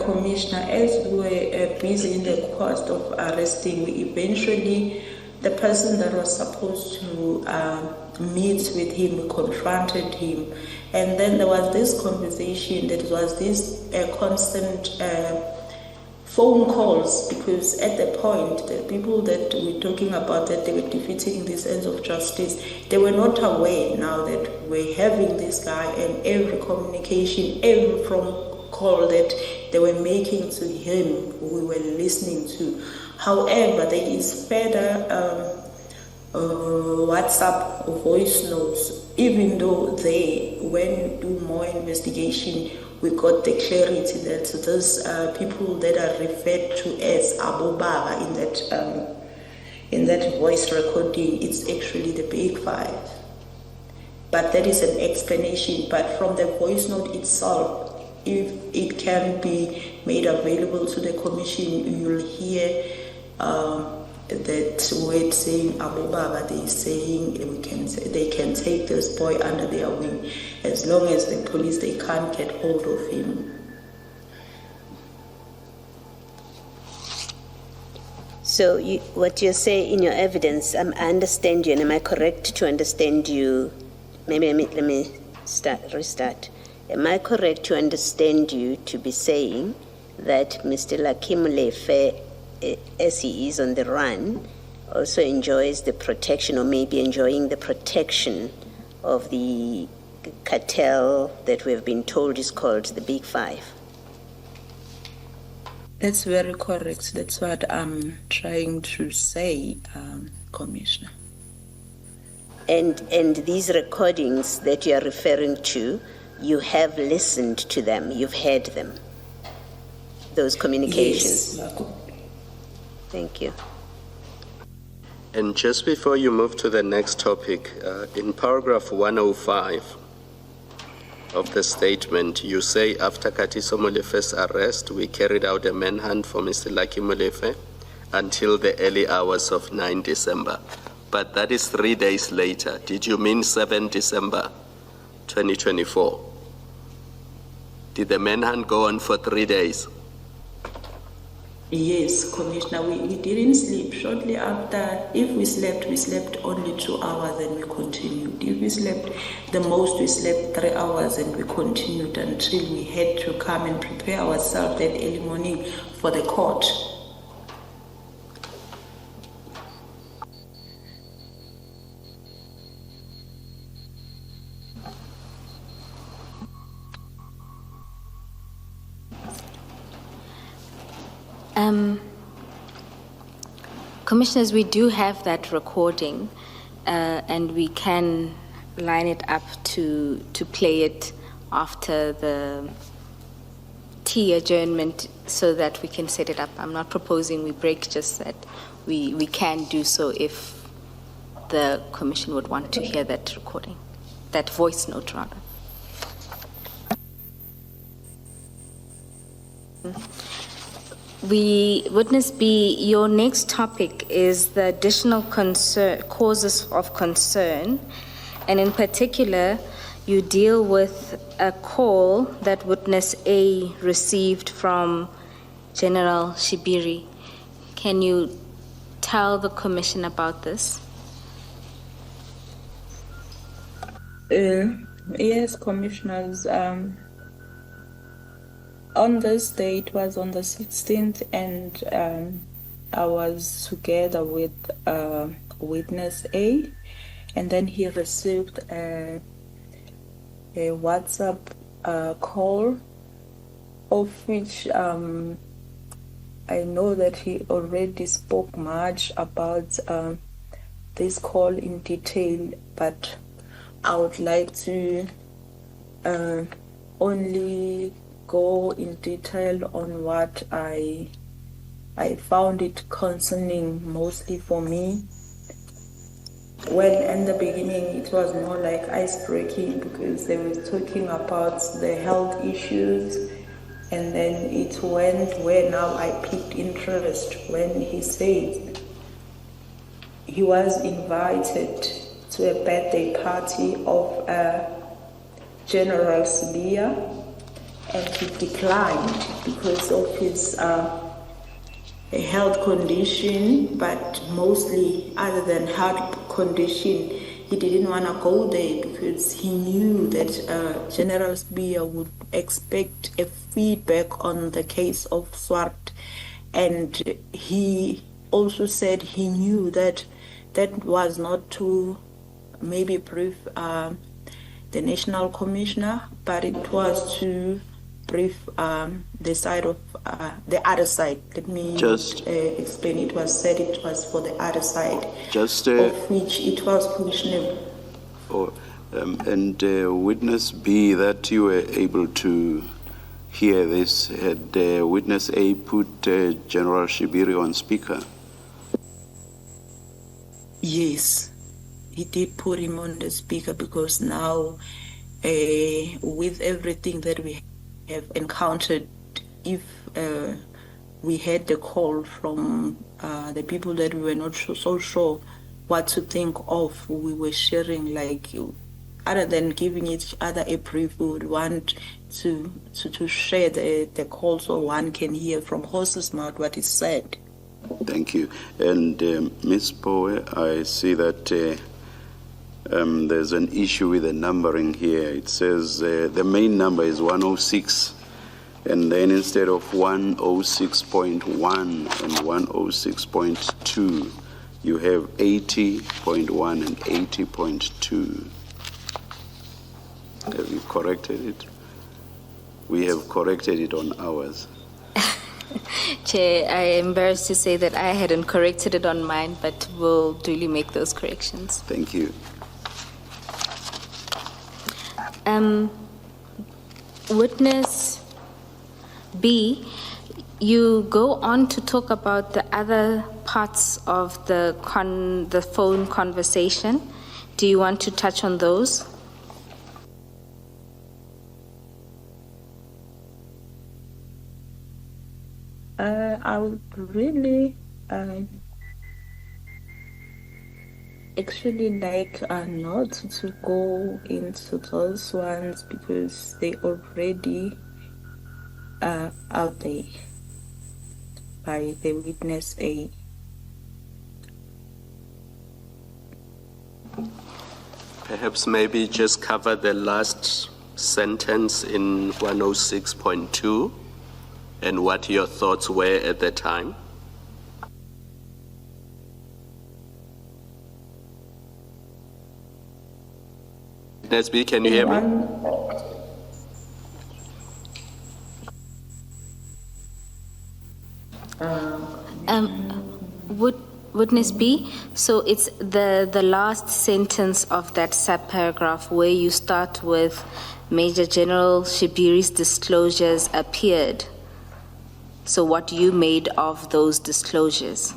Commissioner, as we were busy in the course of arresting, the person that was supposed to meet with him, we confronted him. And then there was this conversation, that was this constant phone calls, because at the point, the people that we're talking about, that they were defeating this ends of justice, they were not aware now that we're having this guy, and every communication, every phone call that they were making to him, we were listening to. However, there is further WhatsApp voice notes, even though when we do more investigation, we got the clarity that those people that are referred to as Abu Baba in that voice recording, it's actually the Big Five. But that is an explanation. But from the voice note itself, if it can be made available to the commission, you'll hear that word saying Abu Baba. They saying they can take this boy under their wing, as long as the police they can't get hold of him. So what you say in your evidence, I understand you, and am I correct to understand you? Maybe let me restart. Am I correct to understand you to be saying that Mr. Lakimulefe, as he is on the run, also enjoys the protection, or maybe enjoying the protection of the cartel that we have been told is called the Big Five? That's very correct. That's what I'm trying to say, Commissioner. And these recordings that you are referring to, you have listened to them, you've heard them, those communications? Yes. Thank you. And just before you move to the next topic, in paragraph 105 of the statement, you say, after Katiso Molefe's arrest, we carried out a manhunt for Mr. Lucky Molefe until the early hours of 9 December. But that is 3 days later. Did you mean 7 December 2024? Did the manhunt go on for 3 days? Yes, Commissioner, we didn't sleep. Shortly after, if we slept only 2 hours and we continued. If we slept, the most we slept 3 hours and we continued until we had to come and prepare ourselves that early morning for the court. Commissioners, we do have that recording, and we can line it up to play it after the tea adjournment so that we can set it up. I'm not proposing we break, just that we can do so if the Commission would want to hear that recording, that voice note rather. Witness B, your next topic is the additional causes of concern, and in particular, you deal with a call that Witness A received from General Shibiri. Can you tell the Commission about this? Yes, Commissioners. On this day, it was on the 16th, and I was together with Witness A, and then he received a WhatsApp call, of which I know that he already spoke much about this call in detail, but I would like to only go in detail on what I found it concerning, mostly for me. Well, in the beginning, it was more like ice-breaking because they were talking about the health issues, and then it went where now I picked interest when he said he was invited to a birthday party of General Sibiya, and he declined because of his health condition, but mostly other than health condition, he didn't want to go there because he knew that General Spear would expect a feedback on the case of Swart, and he also said he knew that that was not to maybe brief the National Commissioner, but it was to brief the side of the other side. Let me just explain. It was said it was for the other side, of which it was questionable. And witness B, that you were able to hear this, had witness A put General Shibiri on speaker? Yes, he did put him on the speaker because now, with everything that we have encountered, if we had the call from the people that we were not so sure what to think of, we were sharing, like, other than giving each other a brief, we would want to share the call so one can hear from horse's mouth what is said. Thank you. And Ms. Poe, I see that there's an issue with the numbering here. It says the main number is 106, and then instead of 106.1 and 106.2, you have 80.1 and 80.2. Have you corrected it? We have corrected it on ours. Chair, I am embarrassed to say that I hadn't corrected it on mine, but we'll duly make those corrections. Thank you. Witness B, you go on to talk about the other parts of the phone conversation. Do you want to touch on those? I would really actually like not to go into those ones because they already are out there by the witness A. Perhaps maybe just cover the last sentence in 106.2 and what your thoughts were at the time. Nesby, can you hear me? Witness B, so it's the last sentence of that subparagraph where you start with Major General Shibiri's disclosures appeared. So what you made of those disclosures?